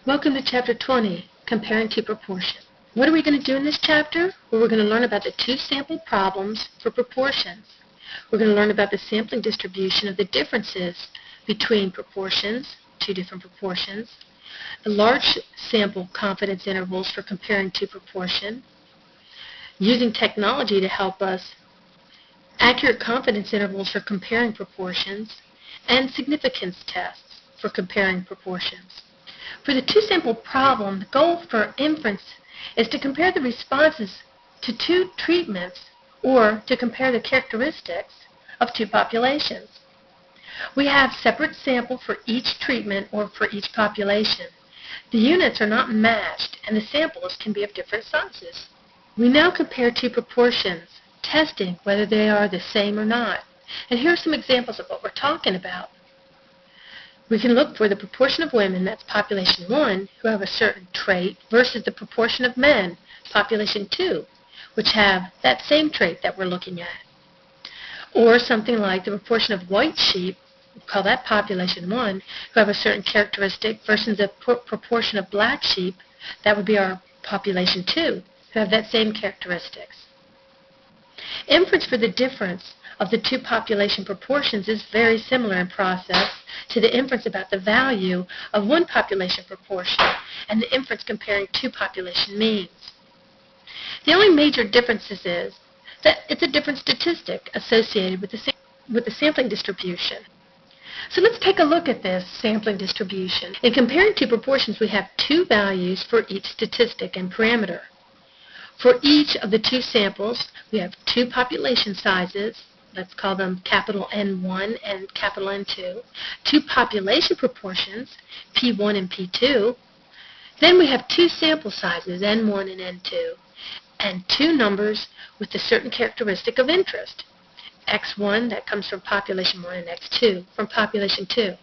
Welcome to Chapter 20, Comparing Two Proportions. What are we going to do in this chapter? Well, we're going to learn about the two sample problems for proportions. We're going to learn about the sampling distribution of the differences between proportions, two different proportions, the large sample confidence intervals for comparing two proportions, using technology to help us, accurate confidence intervals for comparing proportions, and significance tests for comparing proportions. For the two-sample problem, the goal for inference is to compare the responses to two treatments or to compare the characteristics of two populations. We have separate samples for each treatment or for each population. The units are not matched and the samples can be of different sizes. We now compare two proportions, testing whether they are the same or not. And here are some examples of what we're talking about. We can look for the proportion of women, that's population 1, who have a certain trait, versus the proportion of men, population 2, which have that same trait that we're looking at. Or something like the proportion of white sheep, we call that population 1, who have a certain characteristic, versus the proportion of black sheep, that would be our population 2, who have that same characteristics. Inference for the difference of the two population proportions is very similar in process to the inference about the value of one population proportion and the inference comparing two population means. The only major differences is that it's a different statistic associated with the sampling distribution. So let's take a look at this sampling distribution. In comparing two proportions, we have two values for each statistic and parameter. For each of the two samples, we have two population sizes. Let's call them capital N1 and capital N2. Two population proportions, P1 and P2. Then we have two sample sizes, N1 and N2, and two numbers with a certain characteristic of interest. X1, that comes from population 1, and X2 from population 2.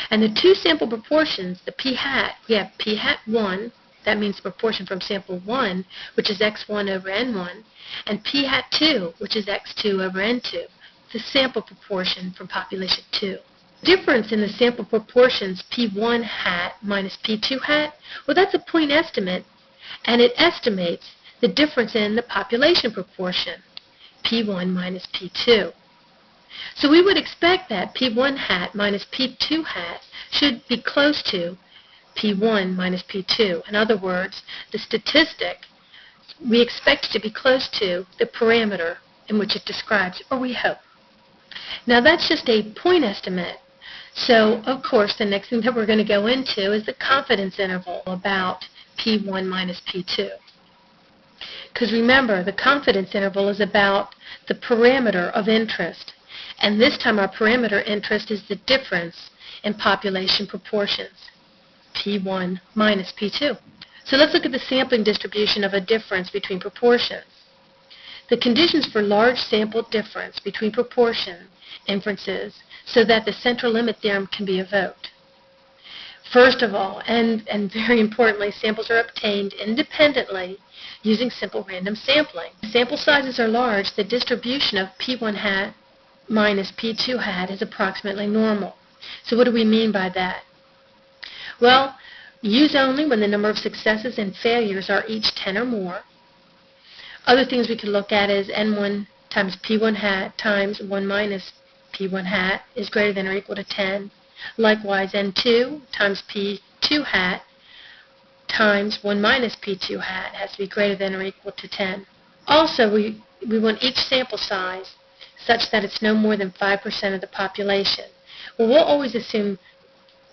And the two sample proportions, the P hat, we have P hat 1, that means the proportion from sample 1, which is X1 over N1, and P hat 2, which is X2 over N2, the sample proportion from population 2. Difference in the sample proportions P1 hat minus P2 hat, well, that's a point estimate, and it estimates the difference in the population proportion, P1 minus P2. So we would expect that P1 hat minus P2 hat should be close to P1 minus P2. In other words, the statistic, we expect it to be close to the parameter in which it describes, or we hope. Now that's just a point estimate. So, of course, the next thing that we're going to go into is the confidence interval about P1 minus P2. Because remember, the confidence interval is about the parameter of interest. And this time our parameter interest is the difference in population proportions, P1 minus P2. So let's look at the sampling distribution of a difference between proportions. The conditions for large sample difference between proportion inferences so that the central limit theorem can be evoked. First of all, and very importantly, samples are obtained independently using simple random sampling. If sample sizes are large, the distribution of P1 hat minus P2 hat is approximately normal. So what do we mean by that? Well, use only when the number of successes and failures are each 10 or more. Other things we could look at is N1 times P1 hat times 1 minus P1 hat is greater than or equal to 10. Likewise, N2 times P2 hat times 1 minus P2 hat has to be greater than or equal to 10. Also, we want each sample size such that it's no more than 5% of the population. Well, we'll always assume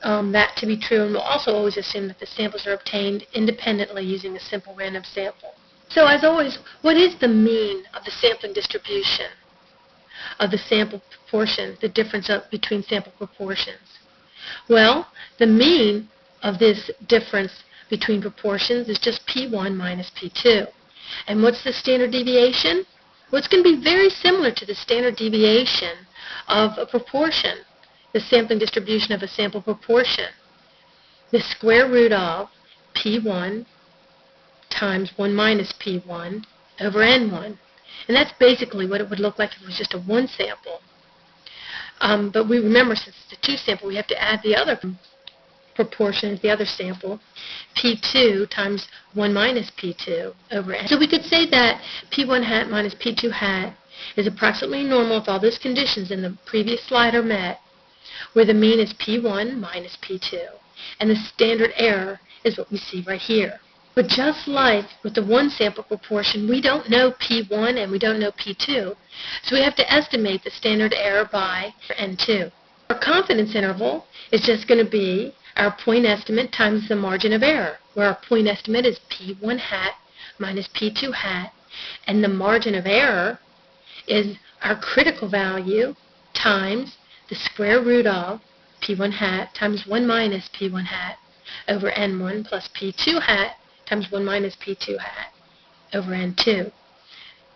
that to be true, and we'll also always assume that the samples are obtained independently using a simple random sample. So as always, what is the mean of the sampling distribution of the sample proportion, the difference between sample proportions? Well, the mean of this difference between proportions is just P1 minus P2. And what's the standard deviation? Well, it's going to be very similar to the standard deviation of a proportion, the sampling distribution of a sample proportion. The square root of P1 times 1 minus P1 over N1. And that's basically what it would look like if it was just a one sample. But we remember, since it's a two sample, we have to add the other proportion is the other sample, P2 times 1 minus P2 over N. So we could say that P1 hat minus P2 hat is approximately normal if all those conditions in the previous slide are met, where the mean is P1 minus P2, and the standard error is what we see right here. But just like with the one sample proportion, we don't know P1 and we don't know P2, so we have to estimate the standard error by N2. Our confidence interval is just going to be our point estimate times the margin of error, where our point estimate is P1 hat minus P2 hat, and the margin of error is our critical value times the square root of P1 hat times 1 minus P1 hat over N1 plus P2 hat times 1 minus P2 hat over N2.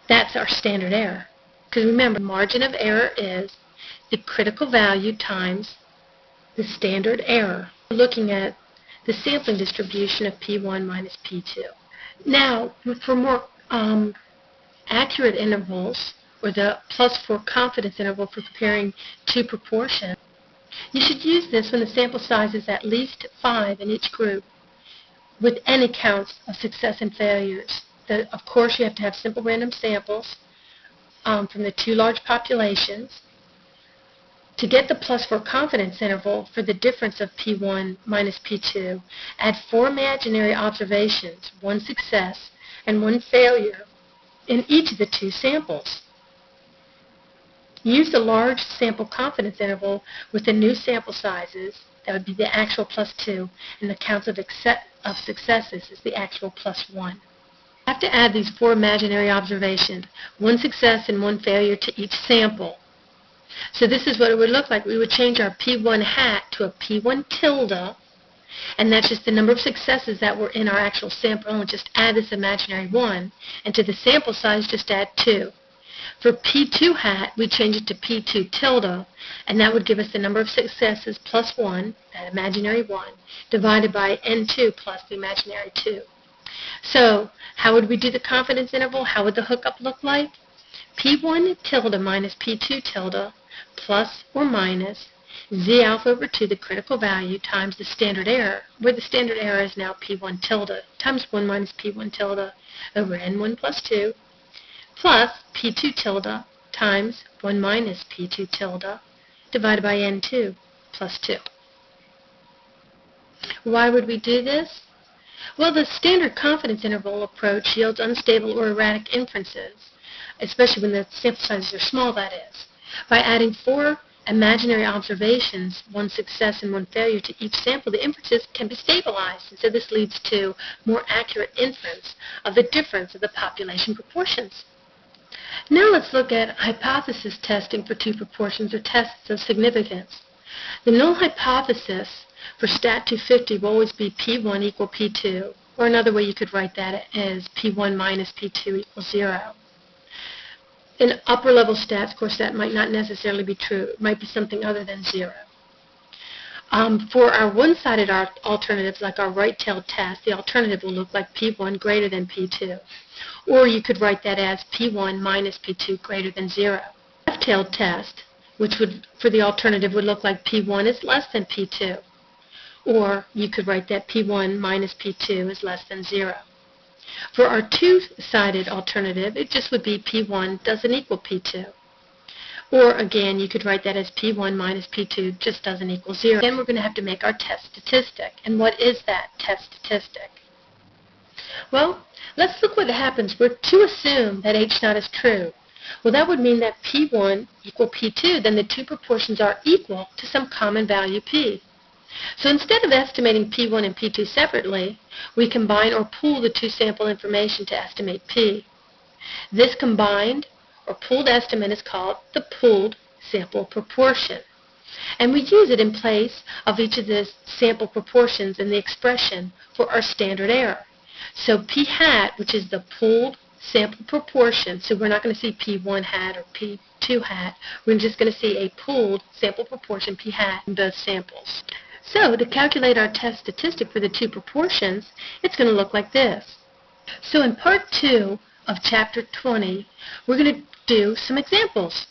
That's our standard error. Because remember, margin of error is the critical value times the standard error. We're looking at the sampling distribution of P1 minus P2. Now, for more accurate intervals, or the +4 confidence interval for comparing two proportions, you should use this when the sample size is at least 5 in each group, with any counts of success and failures. Of course, you have to have simple random samples from the two large populations. To get the +4 confidence interval for the difference of P1 minus P2, add 4 imaginary observations, 1 success and 1 failure, in each of the two samples. Use the large sample confidence interval with the new sample sizes, that would be the actual +2, and the counts of successes is the actual +1. You have to add these 4 imaginary observations, 1 success and 1 failure to each sample. So this is what it would look like. We would change our P1 hat to a P1 tilde, and that's just the number of successes that were in our actual sample, and just add this imaginary 1, and to the sample size just add 2. For P2 hat, we change it to P2 tilde, and that would give us the number of successes plus 1, that imaginary 1, divided by N2 plus the imaginary 2. So, how would we do the confidence interval? How would the hookup look like? P1 tilde minus P2 tilde plus or minus Z alpha over 2, the critical value, times the standard error, where the standard error is now P1 tilde, times 1 minus P1 tilde over N1 plus 2, plus P2 tilde times 1 minus P2 tilde divided by N2 plus 2. Why would we do this? Well, the standard confidence interval approach yields unstable or erratic inferences, especially when the sample sizes are small, that is. By adding 4 imaginary observations, 1 success and 1 failure to each sample, the inferences can be stabilized, and so this leads to more accurate inference of the difference of the population proportions. Now let's look at hypothesis testing for two proportions, or tests of significance. The null hypothesis for Stat 250 will always be P1 equal P2, or another way you could write that is P1 minus P2 equals 0. In upper level stats, of course, that might not necessarily be true. It might be something other than 0. For our one-sided alternatives, like our right-tailed test, the alternative will look like P1 greater than P2. Or you could write that as P1 minus P2 greater than 0. Left-tailed test, which would, for the alternative, would look like P1 is less than P2. Or you could write that P1 minus P2 is less than 0. For our two-sided alternative, it just would be P1 doesn't equal P2. Or, again, you could write that as P1 minus P2 just doesn't equal 0. Then we're going to have to make our test statistic. And what is that test statistic? Well, let's look what happens. We're to assume that H0 is true. Well, that would mean that P1 equal P2, then the two proportions are equal to some common value P. So instead of estimating P1 and P2 separately, we combine or pool the two sample information to estimate P. This combined or pooled estimate is called the pooled sample proportion. And we use it in place of each of the sample proportions in the expression for our standard error. So P hat, which is the pooled sample proportion, so we're not going to see P1 hat or P2 hat, we're just going to see a pooled sample proportion P hat in both samples. So to calculate our test statistic for the two proportions, it's going to look like this. So in part 2 of chapter 20, we're going to do some examples.